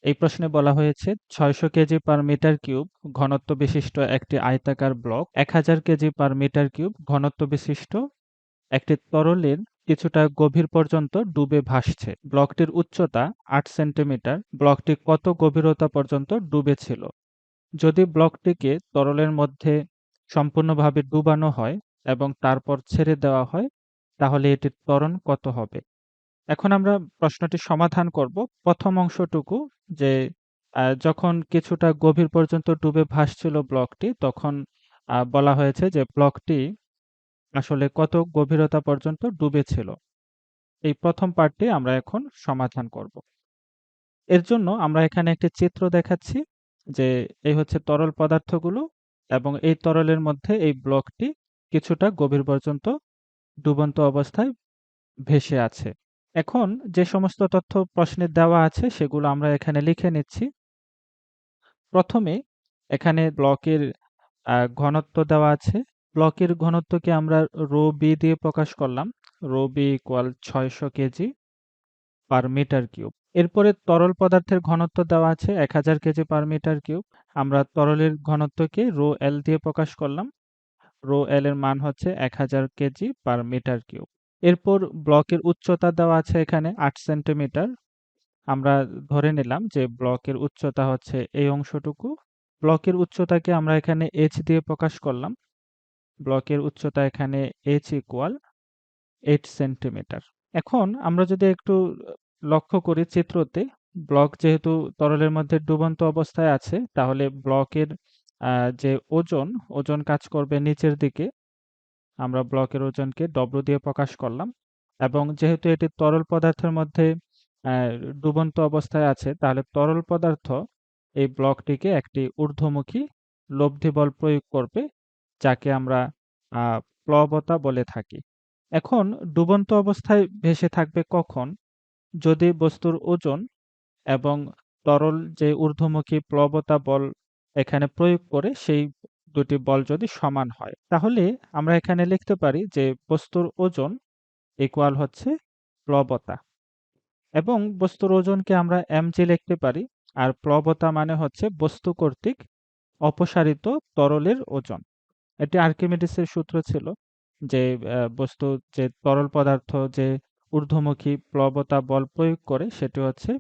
এই প্রশ্নে বলা হয়েছে ৬০০ কেজি পার মিটার কিউব ঘনত্ব বিশিষ্ট একটি আয়তাকার block ১০০০ KG per metre cube ঘনত্ব বিশিষ্ট একটি তরলের কিছুটা গভীর পর্যন্ত ডুবে ভাসছে। ব্লকটির উচ্চতা ৮ সেন্টিমিটার। ব্লকটি কত গভীরতা পর্যন্ত ডুবে ছিল? যদি ব্লকটিকে তরলের মধ্যে সম্পূর্ণভাবে ডুবানো হয় এবং তারপর ছেড়ে দেওয়া হয়, তাহলে এটির ত্বরণ কত হবে? এখন আমরা প্রশ্নটি সমাধান করব। প্রথম অংশটুকু যে যখন কিছুটা গভীর পর্যন্ত ডুবে ভাসছিল ব্লকটি, তখন বলা হয়েছে যে ব্লকটি আসলে কত গভীরতা পর্যন্ত ডুবেছিল। এই প্রথম পার্টটি আমরা এখন সমাধান করব। এর জন্য আমরা এখানে একটি চিত্র দেখাচ্ছি যে এই হচ্ছে তরল পদার্থগুলো এবং এই তরলের মধ্যে এই ব্লকটি কিছুটা গভীর পর্যন্ত ডুবন্ত অবস্থায় ভেসে আছে। এখন যে সমস্ত তথ্য প্রশ্নে দেওয়া আছে সেগুলো আমরা এখানে লিখে নিচ্ছি। প্রথমে এখানে ব্লকের ঘনত্ব দেওয়া আছে। ব্লকের ঘনত্বকে আমরা ρb দিয়ে প্রকাশ করলাম। ρb = ৬০০ KG per metre cube. এরপরে তরল পদার্থের ঘনত্ব দেওয়া আছে ১০০০ কেজি পার মিটার কিউব। আমরা তরলের ঘনত্বকে ρl দিয়ে প্রকাশ করলাম। ρl এর মান হচ্ছে ১০০০ কেজি পার মিটার কিউব। এরপর ব্লকের উচ্চতা দেওয়া আছে এখানে ৮ সেন্টিমিটার। আমরা ধরে নিলাম যে ব্লকের উচ্চতা হচ্ছে এই অংশটুকু। ব্লকের উচ্চতাকে আমরা এখানে h দিয়ে প্রকাশ করলাম। ব্লকের উচ্চতা এখানে h = 8 সেন্টিমিটার। এখন আমরা যদি একটু লক্ষ্য করি চিত্রতে, ব্লক যেহেতু তরলের মধ্যে ডুবন্ত অবস্থায় আছে, তাহলে ব্লকের যে ওজন কাজ করবে নিচের দিকে। আমরা ব্লকের ওজনকে W দিয়ে প্রকাশ করলাম এবং যেহেতু এটি তরল পদার্থের মধ্যে অ্যা ডুবন্ত অবস্থায় আছে, তাহলে তরল পদার্থ এই ব্লকটিকে একটি ঊর্ধ্বমুখী লব্ধি বল প্রয়োগ করবে, যাকে আমরা আ প্লবতা বলে থাকি। এখন ডুবন্ত অবস্থায় ভেসে থাকবে কখন? যদি বস্তুর ওজন এবং তরল যে ঊর্ধ্বমুখী প্লবতা বল এখানে প্রয়োগ করে সেই দুটি বল যদি সমান হয়, তাহলে আমরা এখানে লিখতে পারি যে বস্তুর ওজন হচ্ছে প্লবতা এবং বস্তুর ওজনকে আমরা mg লিখতে পারি। আর প্লবতা মানে হচ্ছে বস্তু কর্তৃক অপসারিত তরলের ওজন। এটি আর্কিমিডিসের সূত্র ছিল যে বস্তু যে তরল পদার্থ যে ঊর্ধ্বমুখী প্লবতা বল প্রয়োগ করে সেটি হচ্ছে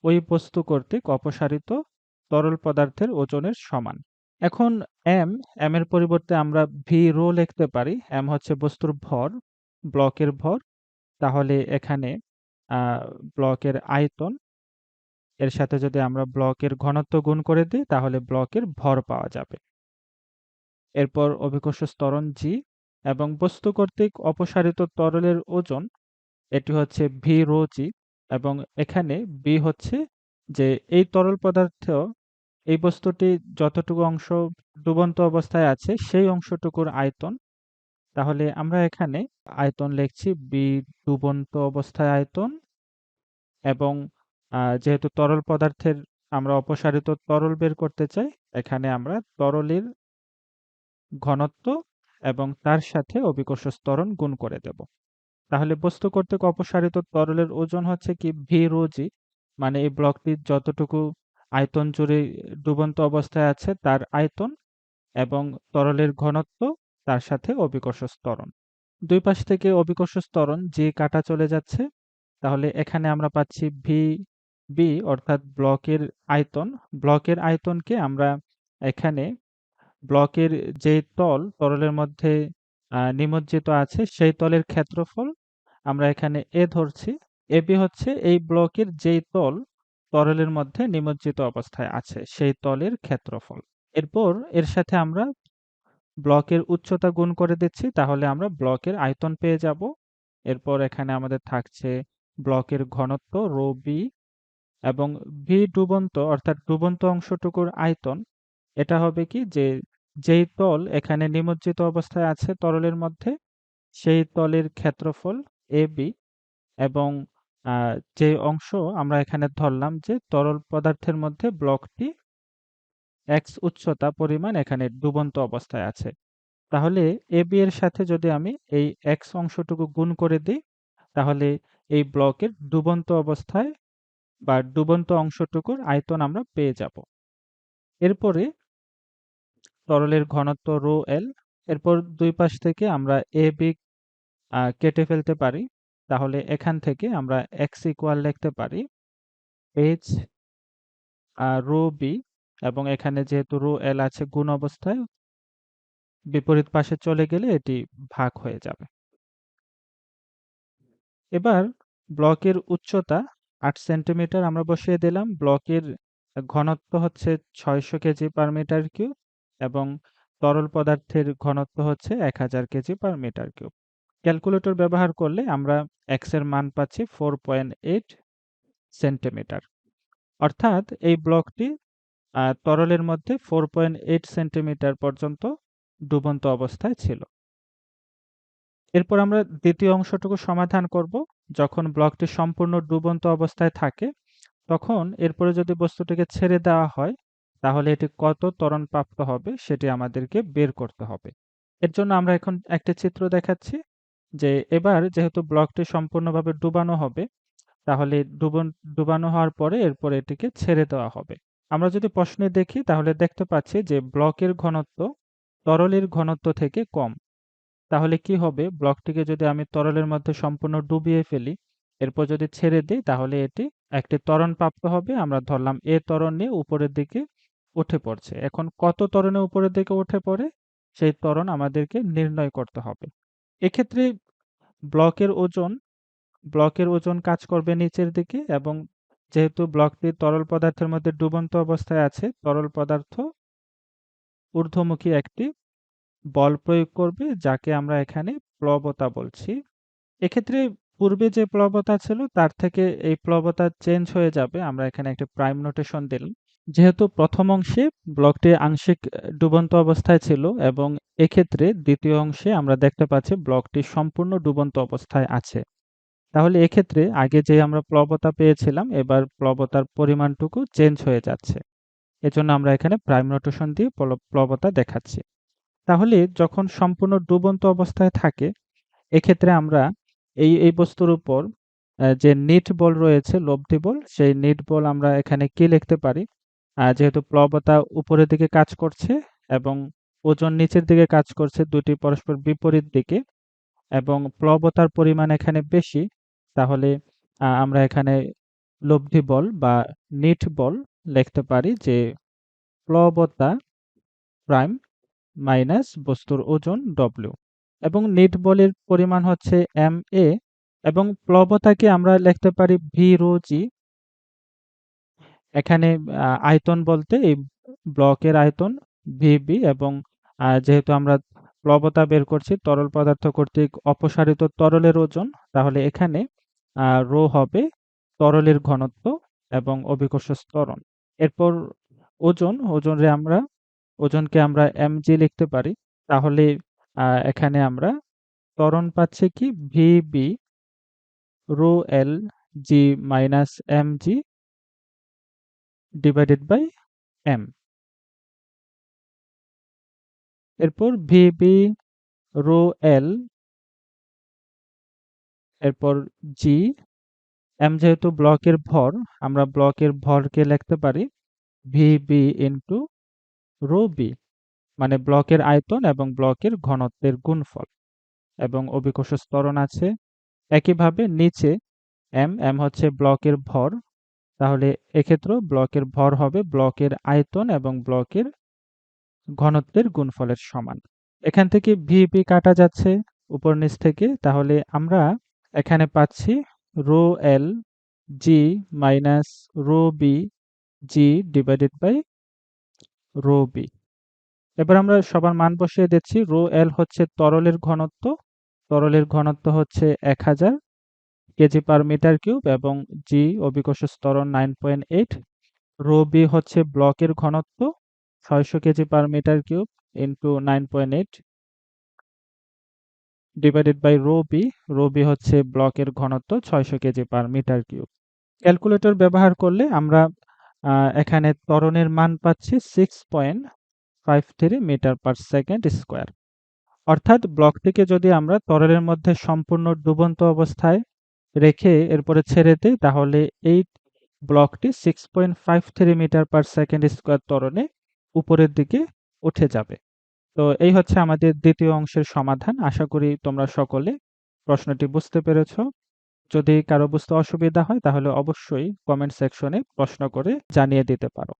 ওই বস্তু কর্তৃক অপসারিত তরল পদার্থের ওজনের সমান। এখন m এর পরিবর্তে আমরা v রো লিখতে পারি। m হচ্ছে বস্তুর ভর, ব্লকের ভর। তাহলে এখানে আ ব্লকের আয়তন, এর সাথে যদি আমরা ব্লকের ঘনত্ব গুণ করে দিই তাহলে ব্লকের ভর পাওয়া যাবে। এরপর অভিকর্ষ ত্বরণ g এবং বস্তু কর্তৃক অপসারিত তরলের ওজন, এটি হচ্ছে v রো g এবং এখানে b হচ্ছে যে এই তরল পদার্থ এই বস্তুটি যতটুকু অংশ ডুবন্ত অবস্থায় আছে সেই অংশটুকুর আয়তন। তাহলে আমরা এখানে আয়তন লিখছি b ডুবন্ত অবস্থায় আয়তন এবং যেহেতু তরল পদার্থের আমরা অপসারিত তরল বের করতে চাই, এখানে আমরা তরলের ঘনত্ব এবং তার সাথে অভিকর্ষ ত্বরণ গুণ করে দেব। তাহলে বস্তু কর্তৃক অপসারিত তরলের ওজন হচ্ছে কি v রো g, মানে এই ব্লকটির যতটুকু আয়তন জুড়ে ডুবন্ত অবস্থায় আছে তার আয়তন এবং তরলের ঘনত্ব তার সাথে অভিকর্ষ ত্বরণ। দুই পাশ থেকে অভিকর্ষ ত্বরণ g কাটা চলে যাচ্ছে। তাহলে এখানে আমরা পাচ্ছি vb অর্থাৎ ব্লকের আয়তন। ব্লকের আয়তনকে আমরা এখানে ব্লকের যে তরলের মধ্যে নিমজ্জিত আছে সেই তলের ক্ষেত্রফল আমরা এখানে a ধরছি। ab হচ্ছে এই ব্লকের যেই তল তরলের মধ্যে নিমজ্জিত অবস্থায় আছে সেই তলের ক্ষেত্রফল। এরপর এর সাথে আমরা ব্লকের উচ্চতা গুণ করে দিচ্ছি, তাহলে আমরা ব্লকের আয়তন পেয়ে যাব। এরপর এখানে আমাদের থাকছে ব্লকের ঘনত্ব ρb এবং v ডুবন্ত অর্থাৎ ডুবন্ত অংশটুকুর আয়তন। এটা হবে কি যে যেই তল এখানে নিমজ্জিত অবস্থায় আছে তরলের মধ্যে সেই তলের ক্ষেত্রফল ab এবং যে অংশ আমরা এখানে ধরলাম যে তরল পদার্থের মধ্যে ব্লকটি x উচ্চতা পরিমাণ এখানে ডুবন্ত অবস্থায় আছে। তাহলে ab এর সাথে যদি আমি এই x অংশটুকু গুণ করে দিই, তাহলে এই ব্লকের ডুবন্ত অবস্থায় বা ডুবন্ত অংশটুকুর আয়তন আমরা পেয়ে যাব। এরপরে তরলের ঘনত্ব রো এল। এরপর দুই পাশ থেকে আমরা এ বি কেটে ফেলতে পারি। তাহলে এখান থেকে আমরা এক্স ইকুয়াল লিখতে পারি এইচ রো বি, এবং এখানে যেহেতু রো এল আছে গুণ অবস্থায়, বিপরীত পাশে চলে গেলে এটি ভাগ হয়ে যাবে। এবার ব্লকের উচ্চতা ৮ সেন্টিমিটার আমরা বসিয়ে দিলাম। ব্লকের ঘনত্ব হচ্ছে ৬০০ কেজি পার মিটার কিউব এবং তরল পদার্থের ঘনত্ব হচ্ছে ১০০০ KG per metre cube. Calculator ব্যবহার করলে আমরা এক্স এর মান পাচ্ছি 4.8 সেন্টিমিটার। অর্থাৎ এই ব্লকটি তরলের মধ্যে 4.8 সেন্টিমিটার পর্যন্ত ডুবন্ত অবস্থায় ছিল। এরপর আমরা দ্বিতীয় অংশটুকু সমাধান করব। যখন ব্লকটি সম্পূর্ণ ডুবন্ত অবস্থায় থাকে, তখন এরপরে যদি বস্তুটিকে ছেড়ে দেওয়া হয়, তাহলে এটি কত ত্বরণ প্রাপ্ত হবে সেটি আমাদেরকে বের করতে হবে। এর জন্য আমরা এখন একটি চিত্র দেখাচ্ছি যে এবার যেহেতু ব্লকটি সম্পূর্ণভাবে ডুবানো হবে, তাহলে ডুবানো হওয়ার পরে এরপরে এটিকে ছেড়ে দেওয়া হবে। আমরা যদি প্রশ্নে দেখি তাহলে দেখতে পাচ্ছি যে ব্লকের ঘনত্ব তরলের ঘনত্ব থেকে কম। তাহলে কি হবে, ব্লকটিকে যদি আমি তরলের মধ্যে সম্পূর্ণ ডুবিয়ে ফেলি, এরপর যদি ছেড়ে দিই তাহলে এটি একটি ত্বরণ প্রাপ্ত হবে। আমরা ধরলাম এ ত্বরণ নিয়ে উপরের দিকে উঠে পড়ছে। এখন কত ত্বরণে উপরের দিকে উঠে পড়ে সেই ত্বরণ আমাদেরকে নির্ণয় করতে হবে। এক্ষেত্রে ব্লকের ওজন ব্লকের ওজন কাজ করবে নিচের দিকে, এবং যেহেতু ব্লকটি তরল পদার্থের মধ্যে ডুবন্ত অবস্থায় আছে, তরল পদার্থ ঊর্ধ্বমুখী একটি বল প্রয়োগ করবে, যাকে আমরা এখানে প্লবতা বলছি। এক্ষেত্রে পূর্বে যে প্লবতা ছিল তার থেকে এই প্লবতা চেঞ্জ হয়ে যাবে। আমরা এখানে একটা প্রাইম নোটেশন দিলাম। যেহেতু প্রথম অংশে ব্লকটি আংশিক ডুবন্ত অবস্থায় ছিল, এবং এক্ষেত্রে দ্বিতীয় অংশে আমরা দেখতে পাচ্ছি ব্লকটি সম্পূর্ণ ডুবন্ত অবস্থায় আছে। তাহলে এক্ষেত্রে আগে যে আমরা প্লবতা পেয়েছিলাম, এবার প্লবতার পরিমাণটুকু চেঞ্জ হয়ে যাচ্ছে। এজন্য আমরা এখানে প্রাইম নোটেশন দিয়ে প্লবতা দেখাচ্ছি। তাহলে যখন সম্পূর্ণ ডুবন্ত অবস্থায় থাকে, এক্ষেত্রে আমরা এই বস্তুর উপর যে নিট বল রয়েছে, লব্ধি বল, সেই নিট বল আমরা এখানে কি লিখতে পারি? যেহেতু প্লবতা উপরের দিকে কাজ করছে এবং ওজন নিচের দিকে কাজ করছে, দুটি পরস্পর বিপরীত দিকে, এবং প্লবতার পরিমাণ এখানে বেশি, তাহলে আমরা এখানে লব্ধি বল বা নিট বল লিখতে পারি যে প্লবতা প্রাইম মাইনাস বস্তুর ওজন ডব্লিউ, এবং নিট বলের পরিমাণ হচ্ছে এম এ, এবং প্লবতাকে আমরা লিখতে পারি ভি রো জি। এখানে আয়তন বলতে এই ব্লকের আয়তন ভিবি, এবং যেহেতু আমরা প্লবতা বের করছি তরল পদার্থ কর্তৃক অপসারিত তরলের ওজন, তাহলে এখানে রো হবে তরলের ঘনত্ব এবং অভিকর্ষ ত্বরণ। এরপর ওজনকে আমরা mg লিখতে পারি। তাহলে এখানে আমরা ত্বরণ পাচ্ছি কি VB rho L G minus mg divided by m। এরপর ভিবি রো এল, এরপর জি, m যেহেতু ব্লকের ভর, আমরা ব্লকের ভরকে লিখতে পারি ভিবি ইন্টু রো বি, মানে ব্লকের আয়তন এবং ব্লকের ঘনত্বের গুণফল, এবং অভিকর্ষ ত্বরণ আছে। একইভাবে নিচে m হচ্ছে ব্লকের ভর, তাহলে এক্ষেত্রেও ব্লকের ভর হবে ব্লকের আয়তন এবং ব্লকের ঘনত্বের গুণফলের সমান। এখান থেকে ভিপি কাটা যাচ্ছে উপর নিচ থেকে, তাহলে আমরা এখানে পাচ্ছি rho L G minus rho B G divided by rho B. এবার আমরা সবার মান বসিয়ে দিচ্ছি। রো এল হচ্ছে তরলের ঘনত্ব হচ্ছে 1000 কেজি পার মিটার কিউব, এবং জি অভিকর্ষ ত্বরণ 9.8। রো বি হচ্ছে ব্লকের ঘনত্ব 600 KG per metre cube into 9.8 divided by rho B হচ্ছে ব্লকের ঘনত্ব 600 KG per metre cube. Calculator ব্যবহার করলে আমরা এখানে ত্বরণের মান পাচ্ছি 6.53 মিটার পার সেকেন্ড স্কোয়ার। অর্থাৎ ব্লকটিকে যদি আমরা তরলের মধ্যে সম্পূর্ণ ডুবন্ত অবস্থায় রেখে এরপরে ছেড়ে দিই, তাহলে এই ব্লকটি 6.53 মিটার পার সেকেন্ড স্কয়ার ত্বরণে উপরের দিকে উঠে যাবে। তো এই হচ্ছে আমাদের দ্বিতীয় অংশের সমাধান। আশা করি তোমরা সকলে প্রশ্নটি বুঝতে পেরেছ। যদি কারো বুঝতে অসুবিধা হয় তাহলে অবশ্যই কমেন্ট সেকশনে প্রশ্ন করে জানিয়ে দিতে পারো।